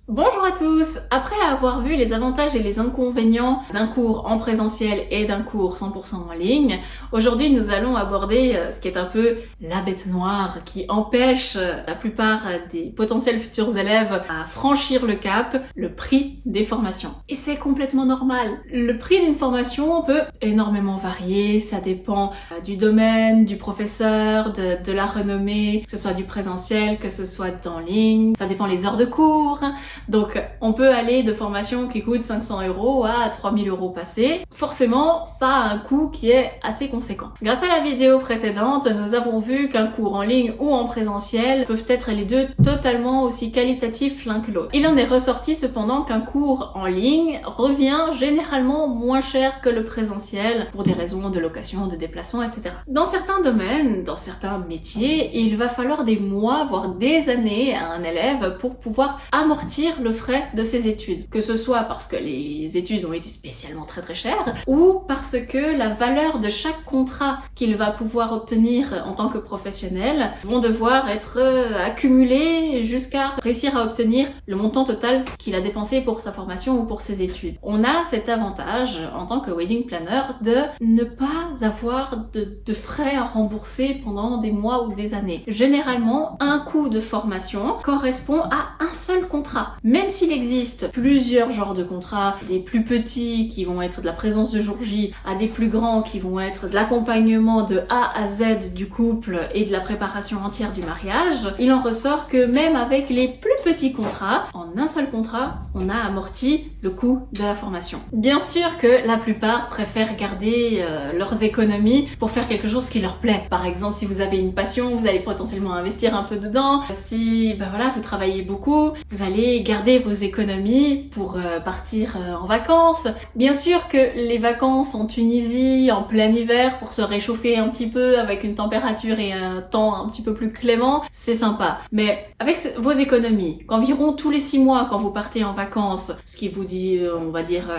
Bonjour à tous! Après avoir vu les avantages et les inconvénients d'un cours en présentiel et d'un cours 100% en ligne, aujourd'hui nous allons aborder ce qui est un peu la bête noire qui empêche la plupart des potentiels futurs élèves à franchir le cap, le prix des formations. Et c'est complètement normal. Le prix d'une formation peut énormément varier, ça dépend du domaine, du professeur, de la renommée, que ce soit du présentiel, que ce soit en ligne, ça dépend les heures de cours. Donc on peut aller de formations qui coûtent 500 € à 3000 € passés. Forcément, ça a un coût qui est assez conséquent. Grâce à la vidéo précédente, nous avons vu qu'un cours en ligne ou en présentiel peuvent être les deux totalement aussi qualitatifs l'un que l'autre. Il en est ressorti cependant qu'un cours en ligne revient généralement moins cher que le présentiel pour des raisons de location, de déplacement, etc. Dans certains domaines, dans certains métiers, il va falloir des mois, voire des années à un élève pour pouvoir amortir le frais de ses études. Que ce soit parce que les études ont été spécialement très chères ou parce que la valeur de chaque contrat qu'il va pouvoir obtenir en tant que professionnel vont devoir être accumulés jusqu'à réussir à obtenir le montant total qu'il a dépensé pour sa formation ou pour ses études. On a cet avantage en tant que wedding planner de ne pas avoir de frais à rembourser pendant des mois ou des années. Généralement, un coût de formation correspond à un seul contrat. Même s'il existe plusieurs genres de contrats, des plus petits qui vont être de la présence de jour J, à des plus grands qui vont être de l'accompagnement de A à Z du couple et de la préparation entière du mariage, il en ressort que même avec les plus petits contrats, en un seul contrat, on a amorti le coût de la formation. Bien sûr que la plupart préfèrent garder leurs économies pour faire quelque chose qui leur plaît. Par exemple, si vous avez une passion, vous allez potentiellement investir un peu dedans. Si vous travaillez beaucoup, vous allez garder vos économies pour partir en vacances. Bien sûr que les vacances en Tunisie, en plein hiver, pour se réchauffer un petit peu avec une température et un temps un petit peu plus clément, c'est sympa. Mais avec vos économies, qu'environ tous les 6 mois quand vous partez en vacances, ce qui vous dit, on va dire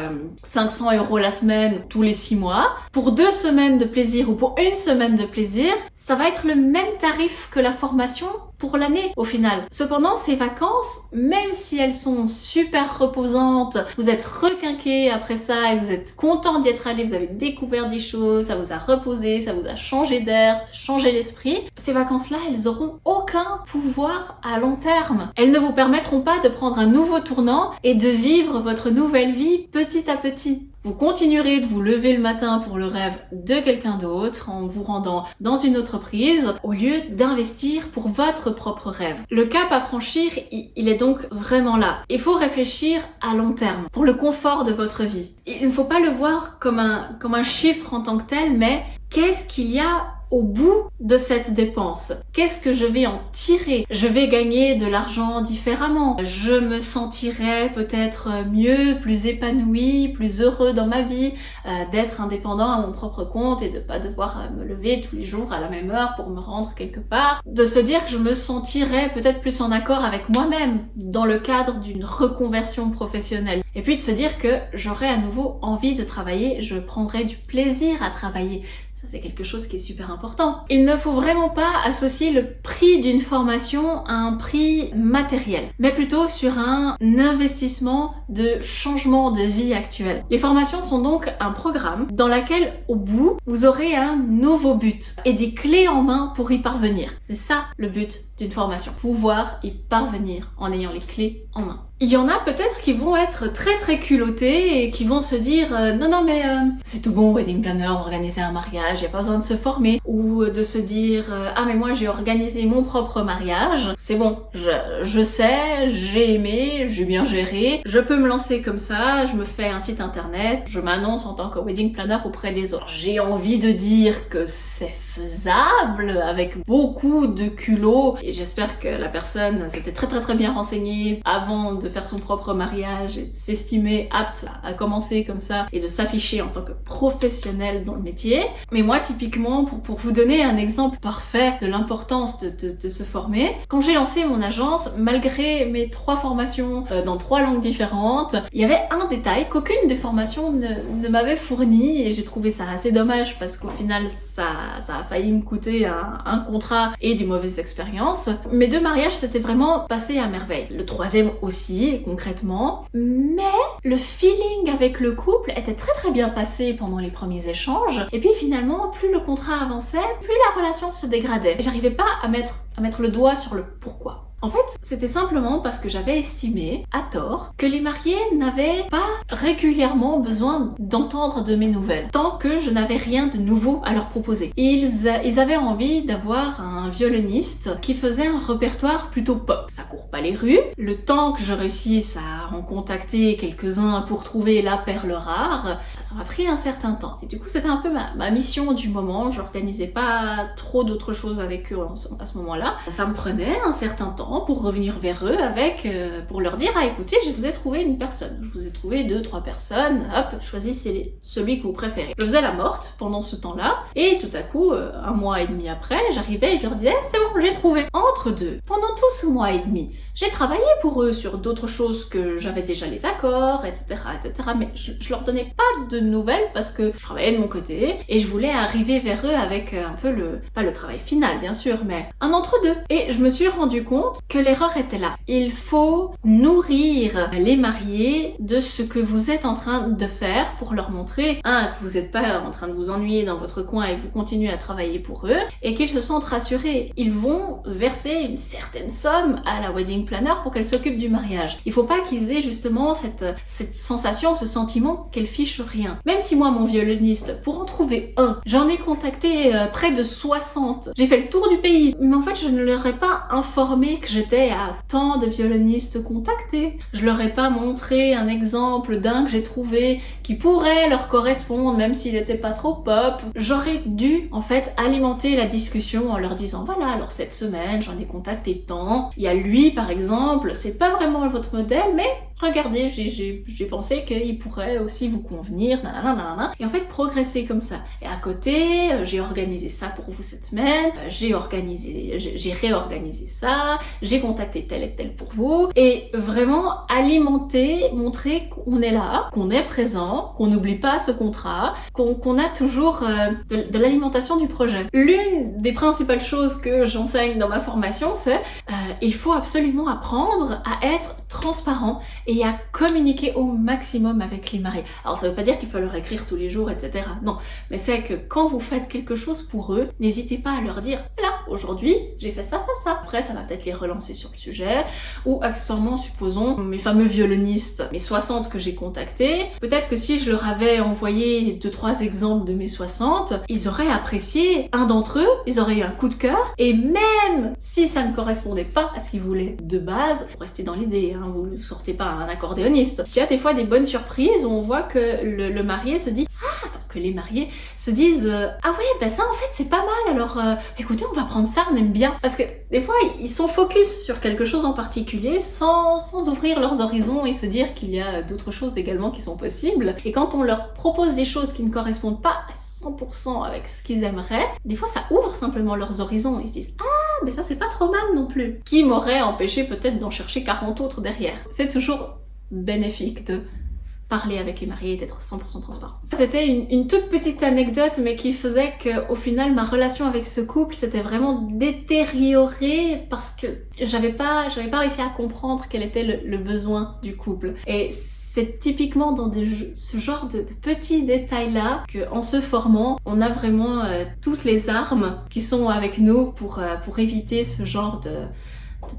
500 € la semaine tous les 6 mois, pour 2 semaines de plaisir ou pour 1 semaine de plaisir, ça va être le même tarif que la formation pour l'année au final. Cependant, ces vacances, même si elles sont super reposantes, vous êtes requinqué après ça et vous êtes content d'y être allé, vous avez découvert des choses, ça vous a reposé, ça vous a changé d'air, changé l'esprit. Ces vacances-là, elles auront aucun pouvoir à long terme. Elles ne vous permettront pas de prendre un nouveau tournant et de vivre votre nouvelle vie petit à petit. Vous continuerez de vous lever le matin pour le rêve de quelqu'un d'autre en vous rendant dans une autre prise au lieu d'investir pour votre propre rêve. Le cap à franchir, il est donc vraiment là. Il faut réfléchir à long terme pour le confort de votre vie. Il ne faut pas le voir comme un chiffre en tant que tel, mais qu'est-ce qu'il y a au bout de cette dépense? Qu'est-ce que je vais en tirer? Je vais gagner de l'argent différemment. Je me sentirai peut-être mieux, plus épanoui, plus heureux dans ma vie, d'être indépendant à mon propre compte et de pas devoir me lever tous les jours à la même heure pour me rendre quelque part. De se dire que je me sentirai peut-être plus en accord avec moi-même dans le cadre d'une reconversion professionnelle. Et puis de se dire que j'aurai à nouveau envie de travailler, je prendrai du plaisir à travailler. Ça, c'est quelque chose qui est super important. Il ne faut vraiment pas associer le prix d'une formation à un prix matériel, mais plutôt sur un investissement de changement de vie actuelle. Les formations sont donc un programme dans lequel, au bout, vous aurez un nouveau but et des clés en main pour y parvenir. C'est ça le but d'une formation. Pouvoir y parvenir en ayant les clés en main. Il y en a peut-être qui vont être très culottés et qui vont se dire non mais c'est tout bon wedding planner, organiser un mariage, y a pas besoin de se former, ou de se dire ah mais moi j'ai organisé mon propre mariage, c'est bon, je sais, j'ai aimé, j'ai bien géré, je peux me lancer comme ça, je me fais un site internet, je m'annonce en tant que wedding planner auprès des autres. J'ai envie de dire que c'est faisable avec beaucoup de culot et j'espère que la personne s'était très bien renseignée avant de faire son propre mariage et de s'estimer apte à commencer comme ça et de s'afficher en tant que professionnel dans le métier. Mais moi, typiquement, pour vous donner un exemple parfait de l'importance de se former, quand j'ai lancé mon agence, malgré mes 3 formations dans 3 langues différentes, il y avait un détail qu'aucune des formations ne m'avait fourni, et j'ai trouvé ça assez dommage parce qu'au final, ça a failli me coûter un contrat et des mauvaises expériences. Mes 2 mariages s'étaient vraiment passés à merveille. Le 3e aussi, concrètement. Mais le feeling avec le couple était très bien passé pendant les premiers échanges. Et puis finalement, plus le contrat avançait, plus la relation se dégradait. Et j'arrivais pas à mettre le doigt sur le pourquoi. En fait, c'était simplement parce que j'avais estimé, à tort, que les mariés n'avaient pas régulièrement besoin d'entendre de mes nouvelles, tant que je n'avais rien de nouveau à leur proposer. Ils avaient envie d'avoir un violoniste qui faisait un répertoire plutôt pop. Ça court pas les rues. Le temps que je réussisse à en contacter quelques-uns pour trouver la perle rare, ça m'a pris un certain temps. Et du coup, c'était un peu ma mission du moment. J'organisais pas trop d'autres choses avec eux à ce moment-là. Ça me prenait un certain temps pour revenir vers eux pour leur dire écoutez, je vous ai trouvé une personne, je vous ai trouvé 2-3 personnes, hop, choisissez celui que vous préférez. Je faisais la morte pendant ce temps-là, et tout à coup, 1 mois et demi après, j'arrivais et je leur disais c'est bon, j'ai trouvé. Entre deux, pendant tout ce mois et demi, j'ai travaillé pour eux sur d'autres choses que j'avais déjà les accords, etc., mais je leur donnais pas de nouvelles parce que je travaillais de mon côté et je voulais arriver vers eux avec un peu pas le travail final, bien sûr, mais un entre-deux. Et je me suis rendu compte que l'erreur était là. Il faut nourrir les mariés de ce que vous êtes en train de faire pour leur montrer, que vous n'êtes pas en train de vous ennuyer dans votre coin et que vous continuez à travailler pour eux, et qu'ils se sentent rassurés. Ils vont verser une certaine somme à la wedding planner pour qu'elle s'occupe du mariage. Il faut pas qu'ils aient justement cette sensation, ce sentiment qu'elle fiche rien. Même si moi, mon violoniste, pour en trouver un, j'en ai contacté près de 60. J'ai fait le tour du pays. Mais en fait, je ne leur ai pas informé que j'étais à tant de violonistes contactés. Je leur ai pas montré un exemple d'un que j'ai trouvé qui pourrait leur correspondre, même s'il n'était pas trop pop. J'aurais dû, en fait, alimenter la discussion en leur disant voilà, alors cette semaine, j'en ai contacté tant. Il y a lui, par exemple, c'est pas vraiment votre modèle, mais regardez, j'ai pensé qu'il pourrait aussi vous convenir, nanana. Et en fait, progresser comme ça. Et à côté, j'ai organisé ça pour vous cette semaine, j'ai réorganisé ça, j'ai contacté tel et tel pour vous, et vraiment alimenter, montrer qu'on est là, qu'on est présent, qu'on n'oublie pas ce contrat, qu'on a toujours de l'alimentation du projet. L'une des principales choses que j'enseigne dans ma formation, c'est il faut absolument apprendre à être transparent et à communiquer au maximum avec les mariés. Alors ça veut pas dire qu'il faut leur écrire tous les jours, etc. Non, mais c'est que quand vous faites quelque chose pour eux, n'hésitez pas à leur dire là, aujourd'hui, j'ai fait ça. Après, ça va peut-être les relancer sur le sujet, ou accessoirement, supposons, mes fameux violonistes, mes 60 que j'ai contactés, peut-être que si je leur avais envoyé 2-3 exemples de mes 60, ils auraient apprécié un d'entre eux, ils auraient eu un coup de cœur, et même si ça ne correspondait pas à ce qu'ils voulaient de base, pour rester dans l'idée, vous ne sortez pas un accordéoniste. Il y a des fois des bonnes surprises où on voit que le marié se dit que les mariés se disent ah ouais, ben ça en fait c'est pas mal, alors écoutez, on va prendre ça, on aime bien. Parce que des fois ils sont focus sur quelque chose en particulier sans ouvrir leurs horizons et se dire qu'il y a d'autres choses également qui sont possibles. Et quand on leur propose des choses qui ne correspondent pas à 100% avec ce qu'ils aimeraient, des fois ça ouvre simplement leurs horizons. Ils se disent mais ça c'est pas trop mal non plus. Qui m'aurait empêché peut-être d'en chercher 40 autres derrière. C'est toujours bénéfique de parler avec les mariés et d'être 100% transparent. C'était une toute petite anecdote, mais qui faisait qu'au final, ma relation avec ce couple s'était vraiment détériorée parce que j'avais pas réussi à comprendre quel était le besoin du couple. Et c'est typiquement dans ce genre de petits détails-là qu'en se formant, on a vraiment toutes les armes qui sont avec nous pour éviter ce genre de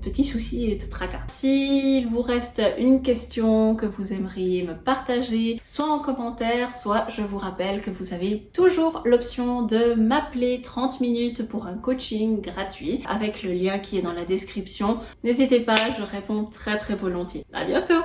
petits soucis et de tracas. S'il vous reste une question que vous aimeriez me partager, soit en commentaire, soit je vous rappelle que vous avez toujours l'option de m'appeler 30 minutes pour un coaching gratuit avec le lien qui est dans la description. N'hésitez pas, je réponds très volontiers. À bientôt!